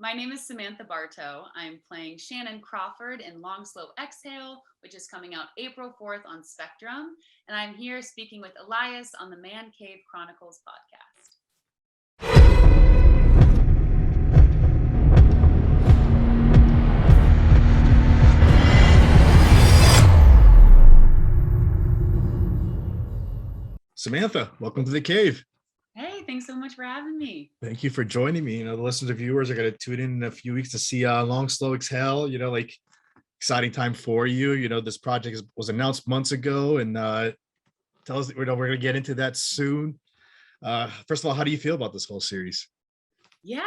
My name is Samantha Bartow. I'm playing Shannon Crawford in Long Slow Exhale, which is coming out April 4th on Spectrum. And I'm here speaking with Elias on the Man Cave Chronicles podcast. Samantha, welcome to the cave. Hey, thanks so much for having me. Thank you for joining me. The listeners and viewers are going to tune in a few weeks to see Long Slow Exhale. Exciting time for you. This project was announced months ago, and tell us. We're going to get into that soon. First of all, how do you feel about this whole series? Yeah,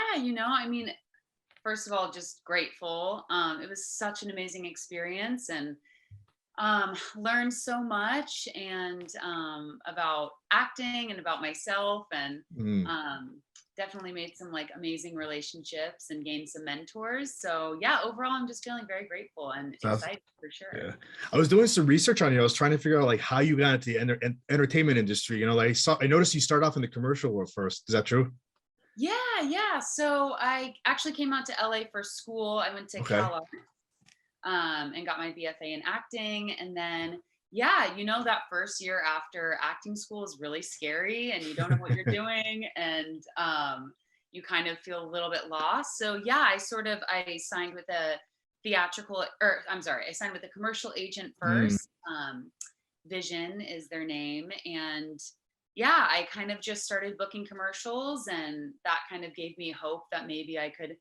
first of all, just grateful. It was such an amazing experience, and learned so much and about acting and about myself, and definitely made some amazing relationships and gained some mentors. So yeah, overall I'm just feeling very grateful and excited for sure. Yeah, I was doing some research on you. I was trying to figure out how you got into the entertainment industry. I noticed you start off in the commercial world first. Is that true? Yeah. So I actually came out to LA for school. I went to Cal and got my BFA in acting. And then, that first year after acting school is really scary and you don't know what you're doing. And you kind of feel a little bit lost. So yeah, I signed with I signed with a commercial agent first. Vision is their name. And yeah, I kind of just started booking commercials, and that kind of gave me hope that maybe I could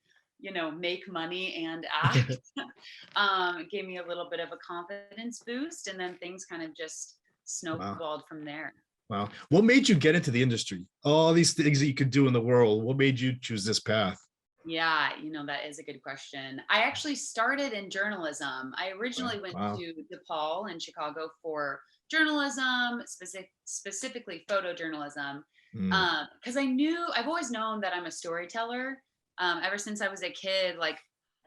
make money and act. It gave me a little bit of a confidence boost, and then things kind of just snowballed from there. Wow. What made you get into the industry? All these things that you could do in the world. What made you choose this path? Yeah, that is a good question. I actually started in journalism. I originally went to DePaul in Chicago for journalism, specifically photojournalism, because I've always known that I'm a storyteller. Ever since I was a kid,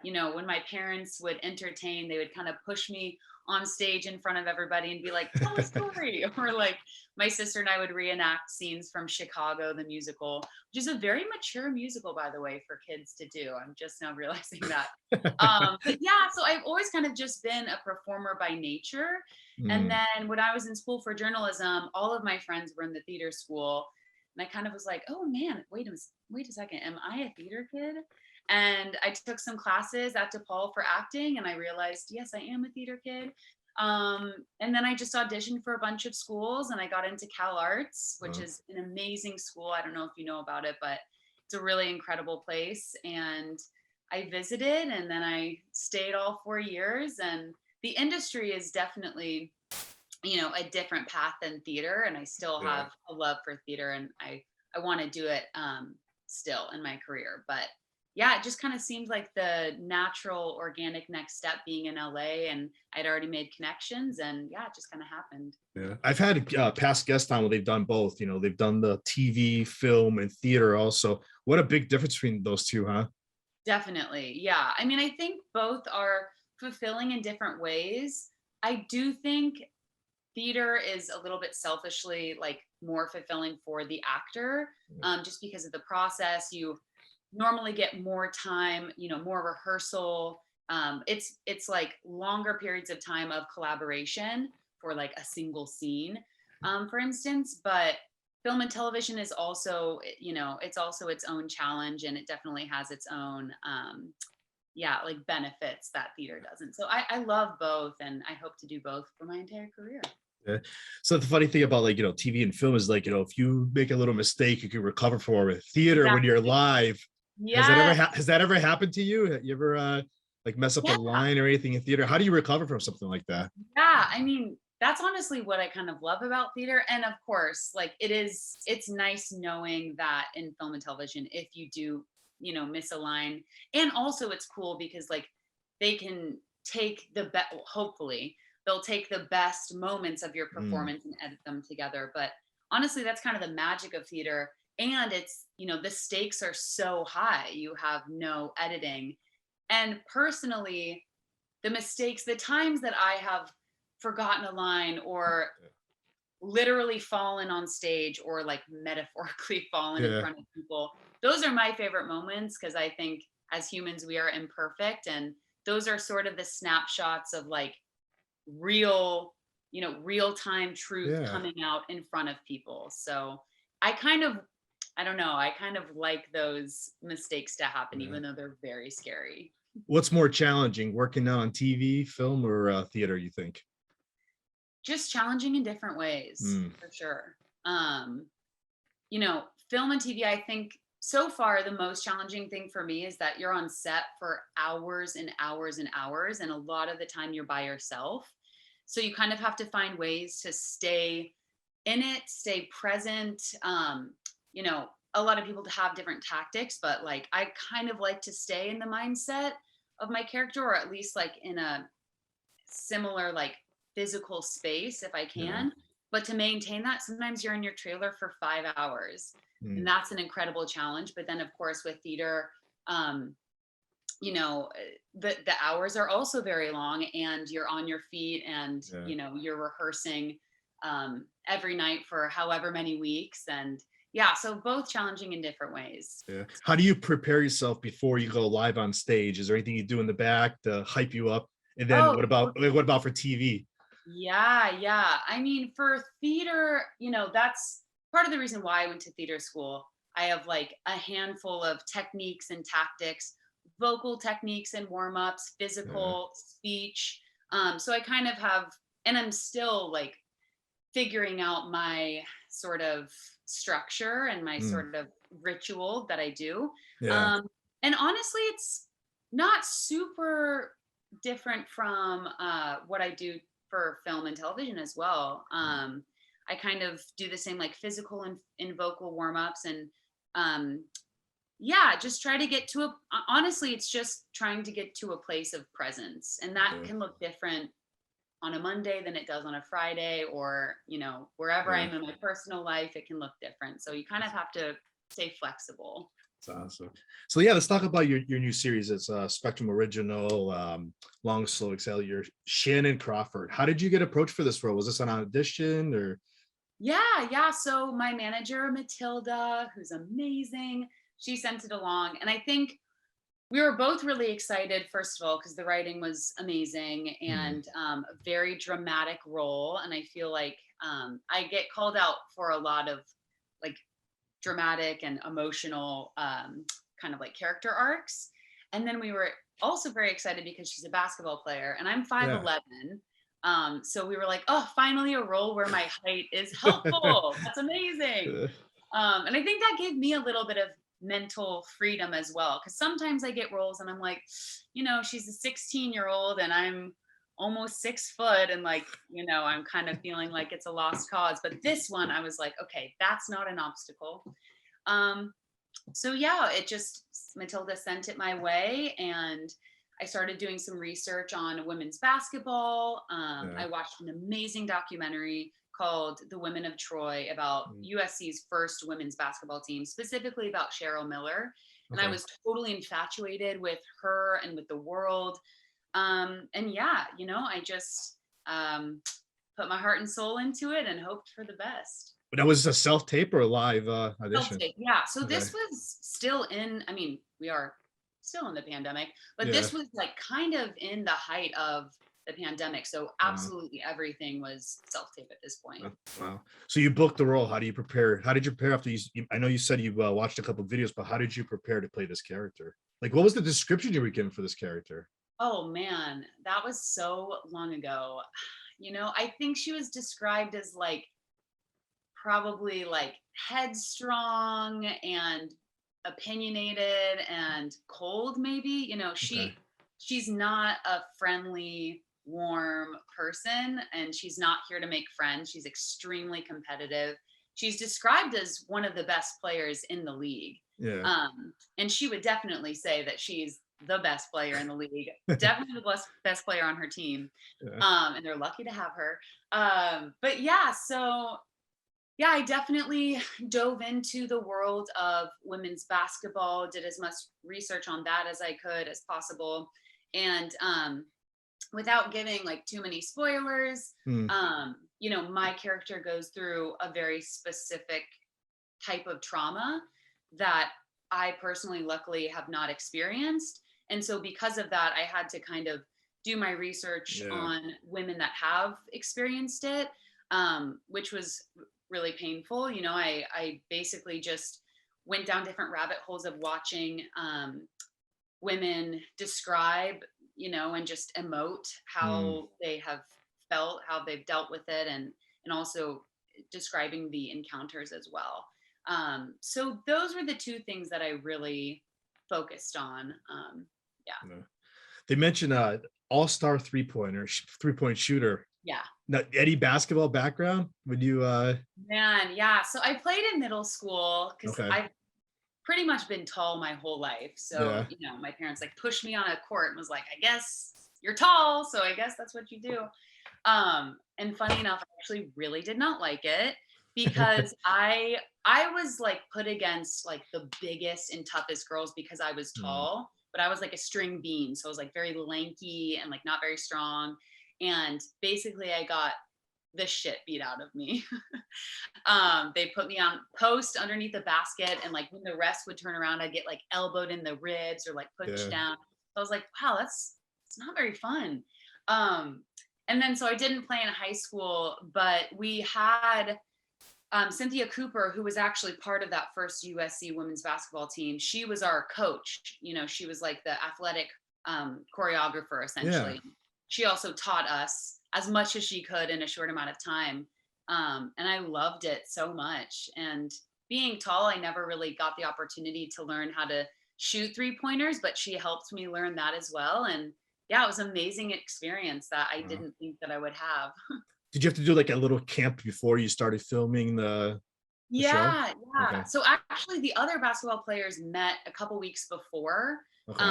when my parents would entertain, they would kind of push me on stage in front of everybody and be like, tell a story. Or my sister and I would reenact scenes from Chicago, the musical, which is a very mature musical, by the way, for kids to do. I'm just now realizing that. But yeah, so I've always kind of just been a performer by nature. And then when I was in school for journalism, all of my friends were in the theater school. And I kind of was like, oh man, wait a second. Am I a theater kid? And I took some classes at DePaul for acting, and I realized, yes, I am a theater kid. And then I just auditioned for a bunch of schools, and I got into Cal Arts, which is an amazing school. I don't know if you know about it, but it's a really incredible place. And I visited, and then I stayed all 4 years. And the industry is definitely, a different path than theater. And I still have a love for theater, and I want to do it still in my career. But yeah, it just kind of seemed like the natural, organic next step being in LA, and I'd already made connections, and yeah, it just kind of happened. Yeah, I've had past guests on where they've done both. They've done the TV, film, and theater also. What a big difference between those two, huh? Definitely. Yeah. I think both are fulfilling in different ways. I do think theater is a little bit selfishly more fulfilling for the actor, just because of the process. You normally get more time, more rehearsal. It's longer periods of time of collaboration for a single scene, for instance. But film and television is also, it's also its own challenge, and it definitely has its own, benefits that theater doesn't. So I love both, and I hope to do both for my entire career. Yeah. So the funny thing about TV and film is if you make a little mistake, you can recover for it. Theater, when you're live, has that ever happened to you? You ever mess up a line or anything in theater? How do you recover from something like that? Yeah, that's honestly what I kind of love about theater. And of course, it's nice knowing that in film and television, if you do, miss a line. And also it's cool because they can take hopefully they'll take the best moments of your performance and edit them together. But honestly, that's kind of the magic of theater. And it's, the stakes are so high. You have no editing. And personally, the times that I have forgotten a line or literally fallen on stage or metaphorically fallen in front of people, those are my favorite moments, because I think as humans, we are imperfect. And those are sort of the snapshots of like real, real time truth Yeah. coming out in front of people. So I don't know, I kind of like those mistakes to happen, Yeah. even though they're very scary. What's more challenging, working on TV, film, or theater, you think? Just challenging in different ways, Mm, for sure. Um, Film and TV, I think so far the most challenging thing for me is that you're on set for hours and hours and hours, and a lot of the time you're by yourself. So you kind of have to find ways to stay in it, stay present. You know, a lot of people have different tactics, but like I kind of like to stay in the mindset of my character, or at least like in a similar like physical space if I yeah. can. But to maintain that, sometimes you're in your trailer for 5 hours, and Mm, that's an incredible challenge. But then, of course, with theater, um, the hours are also very long, and you're on your feet, and yeah. you're rehearsing every night for however many weeks, and yeah, so both challenging in different ways. Yeah. How do you prepare yourself before you go live on stage? Is there anything you do in the back to hype you up? And then Oh, what about for TV? yeah, yeah. I mean, for theater, that's part of the reason why I went to theater school. I have like a handful of techniques and tactics, vocal techniques and warm ups, Yeah. physical speech. So I kind of have, and I'm still like figuring out my sort of structure and my Mm, sort of ritual that I do. yeah. Um, and honestly, it's not super different from what I do for film and television as well. I kind of do the same like physical and vocal warm ups, and um, yeah, just try to get to a, honestly, it's just trying to get to a place of presence. And that Yeah. can look different on a Monday than it does on a Friday, or, wherever Yeah. I'm in my personal life, it can look different. So you kind of have to stay flexible. That's awesome. So yeah, let's talk about your new series. It's Spectrum Original, Long Slow Exhale. You're Shannon Crawford. How did you get approached for this role? Was this an audition or? Yeah, yeah. So my manager, Matilda, who's amazing, she sent it along. And I think we were both really excited, first of all, because the writing was amazing Hmm, and a very dramatic role. And I feel like I get called out for a lot of like dramatic and emotional kind of like character arcs. And then we were also very excited because she's a basketball player and I'm yeah. 5'11". So we were like, oh, finally a role where my height is helpful. That's amazing. And I think that gave me a little bit of mental freedom as well. Cause sometimes I get roles and I'm like, she's a 16-year-old and I'm almost 6 foot. And like, I'm kind of feeling like it's a lost cause. But this one, I was like, okay, that's not an obstacle. Um, so yeah, it just, Matilda sent it my way, and I started doing some research on women's basketball. Yeah. I watched an amazing documentary called The Women of Troy about Mm, USC's first women's basketball team, specifically about Cheryl Miller. And I okay. was totally infatuated with her and with the world. And yeah, I just put my heart and soul into it and hoped for the best. But that was a self tape or a live audition? Self-tape, yeah. So Okay. this was still in, I mean, we are still in the pandemic, but Yeah. this was like kind of in the height of the pandemic. So Wow. absolutely everything was self-tape at this point. Wow. So you booked the role. How do you prepare? How did you prepare after I know you said you watched a couple of videos, but how did you prepare to play this character? Like, what was the description you were given for this character? Oh man, that was so long ago. I think she was described as like probably like headstrong and opinionated and cold, maybe. Okay. She's not a friendly, warm person, and she's not here to make friends. She's extremely competitive. She's described as one of the best players in the league. Yeah. And she would definitely say that she's the best player in the league, definitely the best player on her team. Yeah. And they're lucky to have her. But yeah, so yeah, I definitely dove into the world of women's basketball, did as much research on that as I could as possible. And without giving like too many spoilers, Hmm, my character goes through a very specific type of trauma that I personally, luckily, have not experienced. And so because of that, I had to kind of do my research Yeah. on women that have experienced it, which was really painful. I basically just went down different rabbit holes of watching women describe, and just emote Mm, how they have felt, how they've dealt with it, and also describing the encounters as well. So those were the two things that I really focused on. Yeah, no. They mentioned all-star three-point shooter. yeah, Now, any basketball background? Would you man, yeah. So I played in middle school because okay. I've pretty much been tall my whole life. So, Yeah. my parents like pushed me on a court and was like, I guess you're tall, so I guess that's what you do. And funny enough, I actually really did not like it because I was like put against like the biggest and toughest girls because I was Mm, tall, but I was like a string bean. So I was like very lanky and like not very strong. And basically I got the shit beat out of me. They put me on post underneath the basket, and like when the rest would turn around, I'd get like elbowed in the ribs or like pushed yeah. down. So I was like, wow, it's not very fun. Um, and then so I didn't play in high school, but we had Cynthia Cooper, who was actually part of that first USC women's basketball team. She was our coach. She was like the athletic choreographer Yeah. essentially. She also taught us as much as she could in a short amount of time. And I loved it so much. And being tall, I never really got the opportunity to learn how to shoot 3-pointers, but she helped me learn that as well. And yeah, it was an amazing experience that I Wow. didn't think that I would have. Did you have to do like a little camp before you started filming the show? Yeah, yeah. Okay. So actually the other basketball players met a couple weeks before. Okay.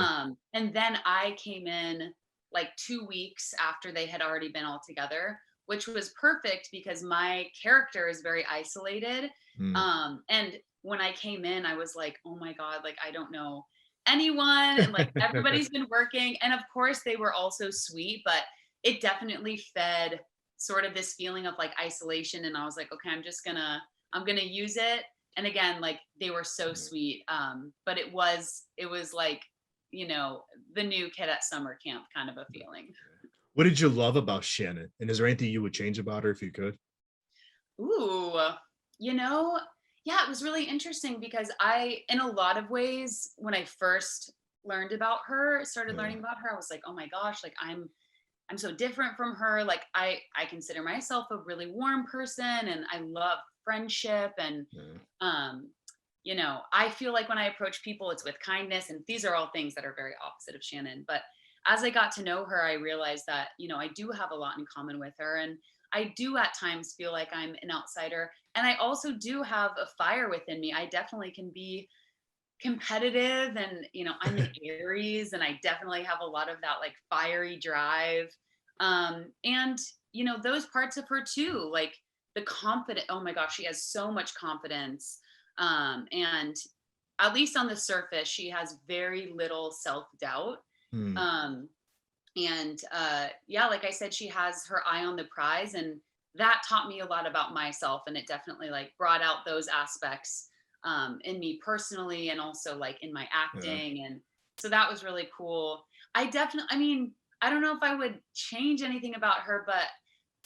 And then I came in like 2 weeks after they had already been all together, which was perfect because my character is very isolated. Mm. And when I came in, I was like, oh my God, like I don't know anyone. And like everybody's been working. And of course they were also sweet, but it definitely fed sort of this feeling of like isolation. And I was like, okay, I'm gonna use it. And again, like they were so sweet. But it was like, the new kid at summer camp kind of a feeling. What did you love about Shannon? And is there anything you would change about her if you could? Ooh, you know, yeah, it was really interesting because in a lot of ways, when I first started Yeah. learning about her, I was like, oh my gosh, like I'm so different from her. Like I consider myself a really warm person and I love friendship and Yeah. um I feel like when I approach people it's with kindness, and these are all things that are very opposite of Shannon. But as I got to know her, I realized that I do have a lot in common with her, and I do at times feel like I'm an outsider, and I also do have a fire within me. I definitely can be competitive, and I'm an Aries and I definitely have a lot of that like fiery drive. And those parts of her too, like the confident, oh my gosh, she has so much confidence. And at least on the surface she has very little self-doubt. Hmm. Um, and yeah, like I said, she has her eye on the prize, and that taught me a lot about myself, and it definitely like brought out those aspects in me personally and also like in my Yeah. acting. And so that was really cool. I mean, I don't know if I would change anything about her, but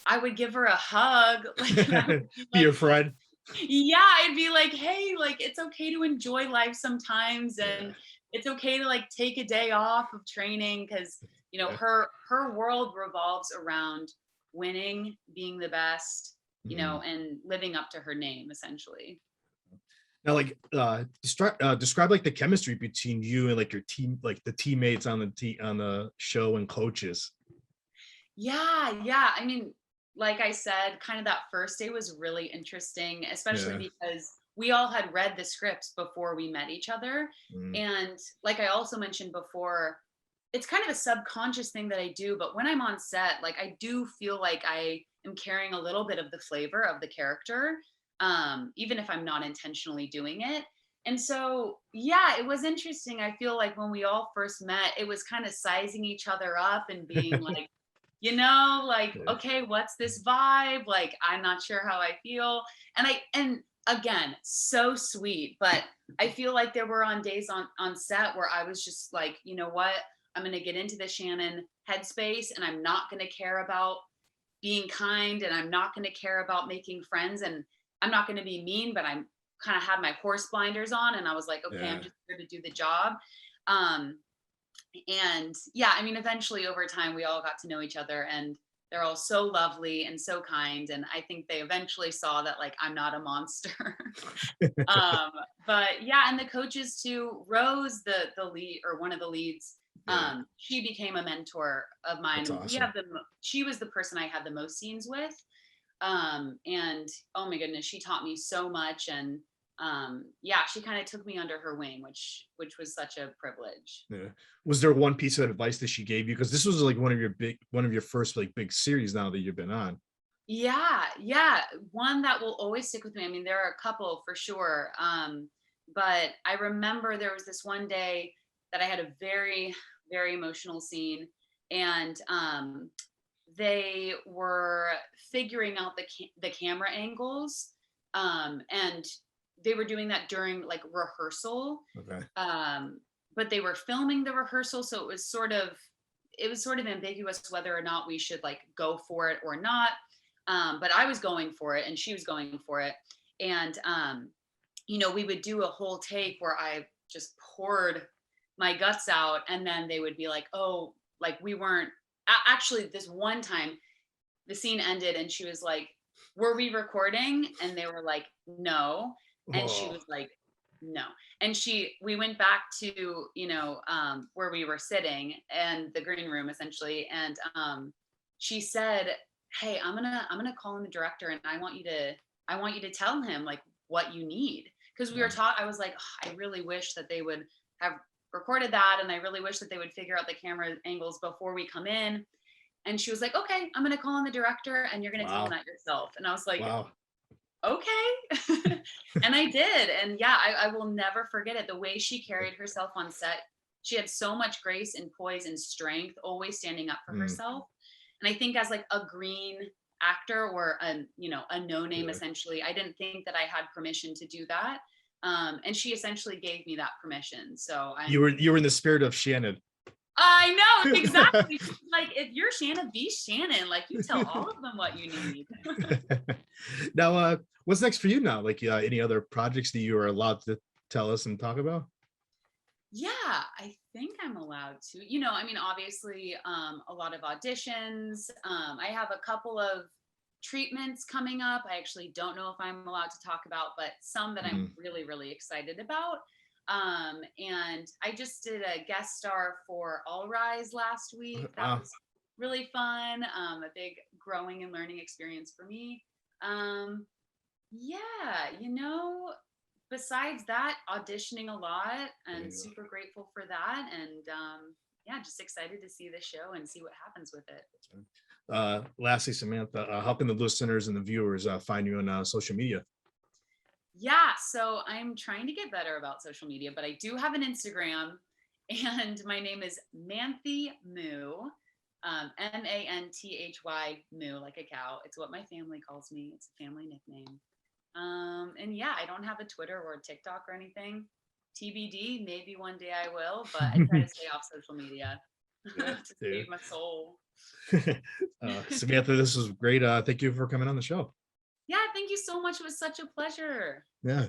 I would give her a hug. Like, and I would be Be your like, friend. yeah, I'd be like, hey, like it's okay to enjoy life sometimes, Yeah. and it's okay to like take a day off of training because Yeah. her world revolves around winning, being the best, Mhm. and living up to her name essentially. Now, like, describe like the chemistry between you and like your team, like the teammates on on the show and coaches. Yeah, yeah. I mean, like I said, kind of that first day was really interesting, especially Yeah. because we all had read the scripts before we met each other. Mm. And like I also mentioned before, it's kind of a subconscious thing that I do, but when I'm on set, like I do feel like I am carrying a little bit of the flavor of the character, even if I'm not intentionally doing it. And so, yeah, it was interesting. I feel like when we all first met, it was kind of sizing each other up and being like, like, Yeah. okay, what's this vibe? Like, I'm not sure how I feel. And again, so sweet. But I feel like there were on days on set where I was just like, you know what? I'm going to get into the Shannon headspace, and I'm not going to care about being kind, and I'm not going to care about making friends, and I'm not going to be mean, but I'm kind of had my horse blinders on, and I was like, okay, I'm just here to do the job. And yeah, I mean, eventually over time, we all got to know each other, and they're all so lovely and so kind. And I think they eventually saw that, like, I'm not a monster. um, but yeah, and the coaches too, Rose, the lead, or one of the leads, she became a mentor of mine. That's awesome. We have she was the person I had the most scenes with. And oh my goodness, she taught me so much. And yeah, she kind of took me under her wing, which was such a privilege. Yeah. Was there one piece of advice that she gave you? Because this was like one of your first like big series now that you've been on. Yeah, one that will always stick with me. I mean, there are a couple for sure. But I remember there was this one day that I had a very, very emotional scene, and they were figuring out the camera angles, and they were doing that during like rehearsal. Okay. But they were filming the rehearsal, so it was sort of ambiguous whether or not we should like go for it or not. But I was going for it, and she was going for it. And you know, we would do a whole take where I just poured my guts out, and then they would be like, oh, like we weren't actually. This one time the scene ended, and she was like, were we recording? And they were like, no. And she was like, no. And we went back to, you know, where we were sitting, and the green room essentially. And she said, hey, I'm gonna call in the director, and I want you to tell him like what you need. Because we were taught, I was like, oh, I really wish that they would have recorded that, and I really wish that they would figure out the camera angles before we come in. And she was like, okay, I'm gonna call in the director, and you're gonna tell him that yourself. And I was like, okay. And I did. And yeah, I will never forget it. The way she carried herself on set, she had so much grace and poise and strength, always standing up for herself. And I think as like a green actor, or a, you know, a no name, essentially, I didn't think that I had permission to do that. And she essentially gave me that permission. So you were in the spirit of Shannon. I know, exactly. Like, if you're Shannon, be Shannon. Like, you tell all of them what you need. Now, what's next for you now? Like, any other projects that you are allowed to tell us and talk about? Yeah, I think I'm allowed to. You know, I mean, obviously, a lot of auditions. I have a couple of treatments coming up. I actually don't know if I'm allowed to talk about, but some that I'm really, really excited about. And I just did a guest star for All Rise last week. That was really fun. A big growing and learning experience for me. Yeah, you know, besides that, auditioning a lot, and super grateful for that. And yeah, just excited to see the show and see what happens with it. Lastly, Samantha, helping the listeners and the viewers find you on social media. Yeah, so I'm trying to get better about social media, but I do have an Instagram, and my name is Manthy Moo, Manthy Moo, like a cow. It's what my family calls me. It's a family nickname. And yeah, I don't have a Twitter or a TikTok or anything. TBD, maybe one day I will, but I try to stay off social media to save my soul. Samantha, this was great. Thank you for coming on the show. Yeah, thank you so much. It was such a pleasure. Yeah.